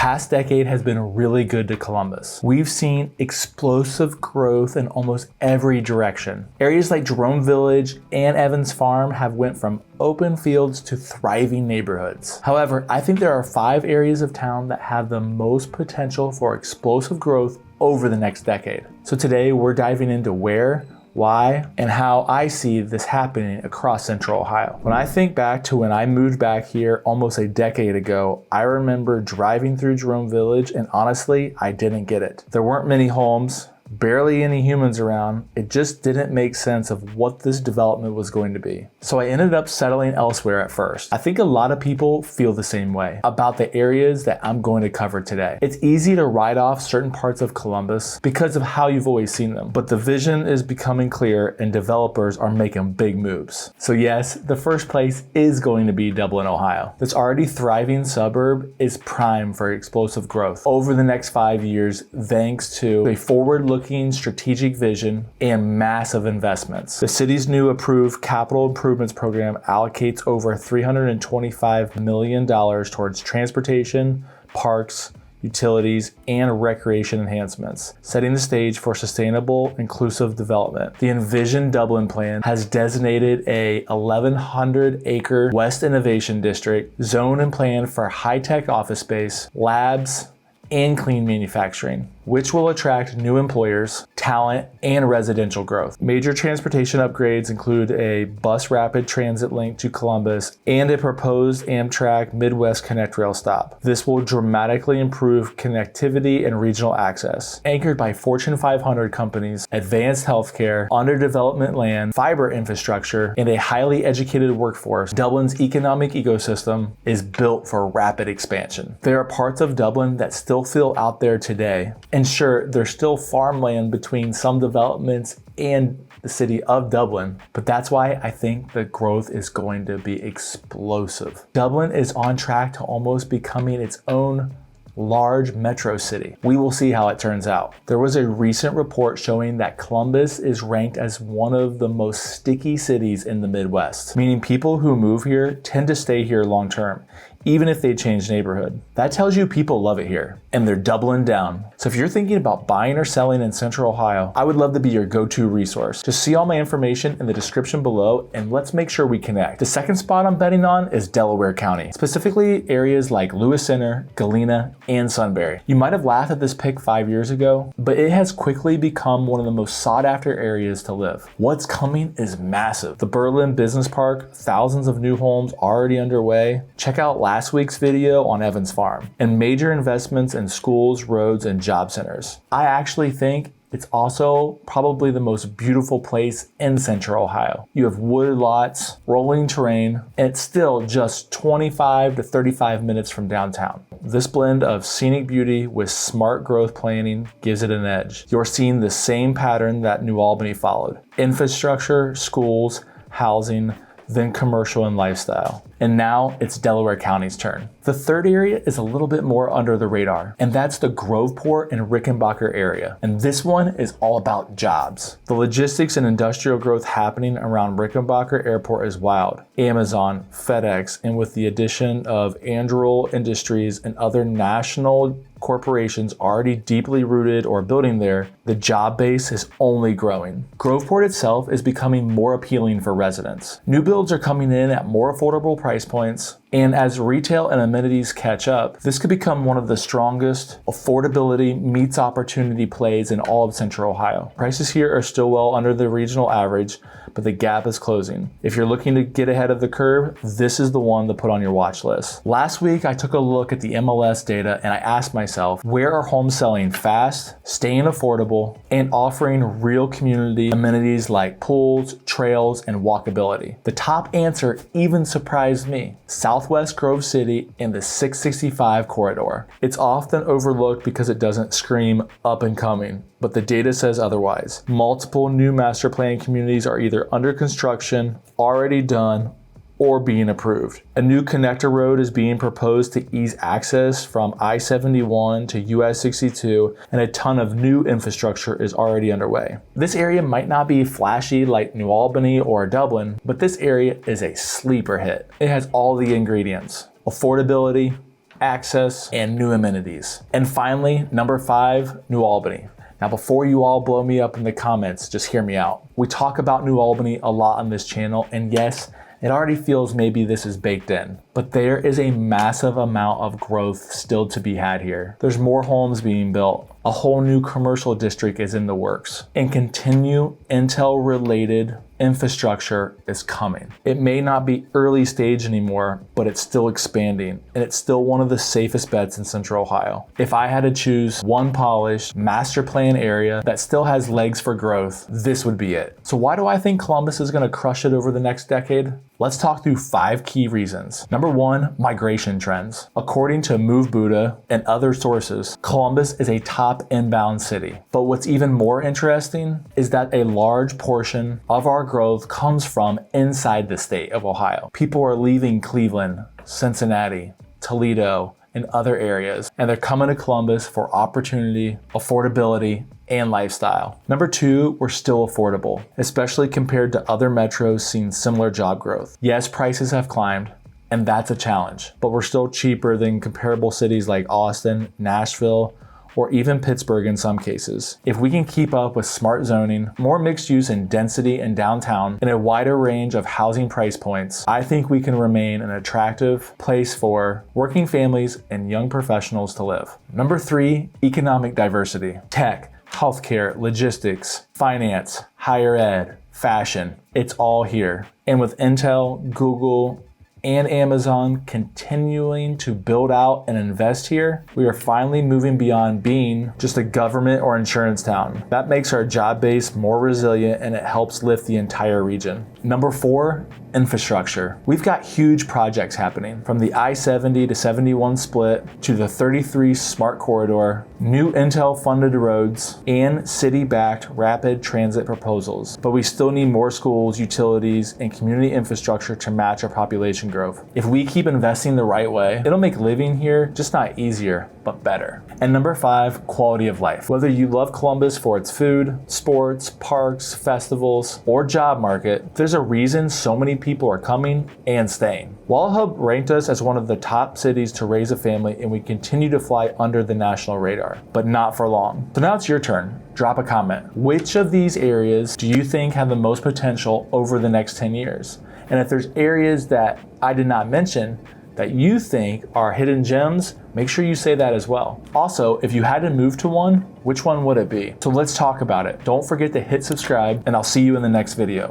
past decade has been really good to Columbus. We've seen explosive growth in almost every direction. Areas like Jerome Village and Evans Farm have went from open fields to thriving neighborhoods. However, I think there are 5 areas of town that have the most potential for explosive growth over the next decade. So today we're diving into where, why, and how I see this happening across Central Ohio. When I think back to when I moved back here almost a decade ago, I remember driving through Jerome Village, and honestly, I didn't get it. There weren't many homes, barely any humans around. It just didn't make sense of what this development was going to be. So I ended up settling elsewhere at first. I think a lot of people feel the same way about the areas that I'm going to cover today. It's easy to write off certain parts of Columbus because of how you've always seen them, but the vision is becoming clear and developers are making big moves. So yes, the first place is going to be Dublin, Ohio. This already thriving suburb is prime for explosive growth over the next 5 years thanks to a forward-looking strategic vision and massive investments. The city's new approved capital improvements program allocates over $325 million towards transportation, parks, utilities, and recreation enhancements, setting the stage for sustainable, inclusive development. The Envision Dublin plan has designated a 1,100-acre West Innovation District, zoned and planned for high-tech office space, labs, and clean manufacturing, which will attract new employers, talent, and residential growth. Major transportation upgrades include a bus rapid transit link to Columbus and a proposed Amtrak Midwest Connect rail stop. This will dramatically improve connectivity and regional access. Anchored by Fortune 500 companies, advanced healthcare, underdevelopment land, fiber infrastructure, and a highly educated workforce, Dublin's economic ecosystem is built for rapid expansion. There are parts of Dublin that still feel out there today. And sure, there's still farmland between some developments and the city of Dublin, but that's why I think the growth is going to be explosive. Dublin is on track to almost becoming its own large metro city. We will see how it turns out. There was a recent report showing that Columbus is ranked as one of the most sticky cities in the Midwest, meaning people who move here tend to stay here long term, even if they change neighborhood. That tells you people love it here, and they're doubling down. So if you're thinking about buying or selling in Central Ohio, I would love to be your go-to resource. Just see all my information in the description below, and let's make sure we connect. The second spot I'm betting on is Delaware County, specifically areas like Lewis Center, Galena, and Sunbury. You might have laughed at this pick 5 years ago, but it has quickly become one of the most sought-after areas to live. What's coming is massive. The Berlin Business Park, thousands of new homes already underway. Check out last week's video on Evans Farm, and major investments in schools, roads, and job centers. I actually think it's also probably the most beautiful place in Central Ohio. You have wooded lots, rolling terrain, and it's still just 25 to 35 minutes from downtown. This blend of scenic beauty with smart growth planning gives it an edge. You're seeing the same pattern that New Albany followed. Infrastructure, schools, housing, then commercial and lifestyle. And now it's Delaware County's turn. The third area is a little bit more under the radar, and that's the Groveport and Rickenbacker area. And this one is all about jobs. The logistics and industrial growth happening around Rickenbacker Airport is wild. Amazon, FedEx, and with the addition of Anduril Industries and other national corporations already deeply rooted or building there, the job base is only growing. Groveport itself is becoming more appealing for residents. New builds are coming in at more affordable price points, and as retail and amenities catch up, this could become one of the strongest affordability meets opportunity plays in all of Central Ohio. Prices here are still well under the regional average, but the gap is closing. If you're looking to get ahead of the curve, this is the one to put on your watch list. Last week, I took a look at the MLS data and I asked myself, where are homes selling fast, staying affordable, and offering real community amenities like pools, trails, and walkability? The top answer even surprised me: Southwest Grove City and the 665 corridor. It's often overlooked because it doesn't scream up and coming, but the data says otherwise. Multiple new master plan communities are either under construction, already done, or being approved. A new connector road is being proposed to ease access from I-71 to US 62, and a ton of new infrastructure is already underway. This area might not be flashy like New Albany or Dublin, but this area is a sleeper hit. It has all the ingredients: affordability, access, and new amenities. And finally, number 5, New Albany. Now, before you all blow me up in the comments, just hear me out. We talk about New Albany a lot on this channel, and yes, it already feels maybe this is baked in, but there is a massive amount of growth still to be had here. There's more homes being built. A whole new commercial district is in the works, and continued Intel-related infrastructure is coming. It may not be early stage anymore, but it's still expanding, and it's still one of the safest bets in Central Ohio. If I had to choose one polished master plan area that still has legs for growth, this would be it. So why do I think Columbus is going to crush it over the next decade? Let's talk through 5 key reasons. Number 1, migration trends. According to Move Buddha and other sources, Columbus is a top inbound city. But what's even more interesting is that a large portion of our growth comes from inside the state of Ohio. People are leaving Cleveland, Cincinnati, Toledo, and other areas, and they're coming to Columbus for opportunity, affordability, and lifestyle. Number 2, we're still affordable, especially compared to other metros seeing similar job growth. Yes, prices have climbed, and that's a challenge, but we're still cheaper than comparable cities like Austin, Nashville, or even Pittsburgh in some cases. If we can keep up with smart zoning, more mixed use and density in downtown, and a wider range of housing price points, I think we can remain an attractive place for working families and young professionals to live. Number 3, economic diversity. Tech, healthcare, logistics, finance, higher ed, fashion, it's all here. And with Intel, Google, and Amazon continuing to build out and invest here, we are finally moving beyond being just a government or insurance town. That makes our job base more resilient, and it helps lift the entire region. Number 4, infrastructure. We've got huge projects happening, from the I-70 to 71 split to the 33 smart corridor, new Intel funded roads, and city-backed rapid transit proposals. But we still need more schools, utilities, and community infrastructure to match our population growth. If we keep investing the right way, it'll make living here just not easier, but better. And number 5, quality of life. Whether you love Columbus for its food, sports, parks, festivals, or job market, there's a reason so many people are coming and staying. WallHub ranked us as one of the top cities to raise a family, and we continue to fly under the national radar, but not for long. So now it's your turn. Drop a comment. Which of these areas do you think have the most potential over the next 10 years? And if there's areas that I did not mention that you think are hidden gems, make sure you say that as well. Also, if you had to move to one, which one would it be? So let's talk about it. Don't forget to hit subscribe, and I'll see you in the next video.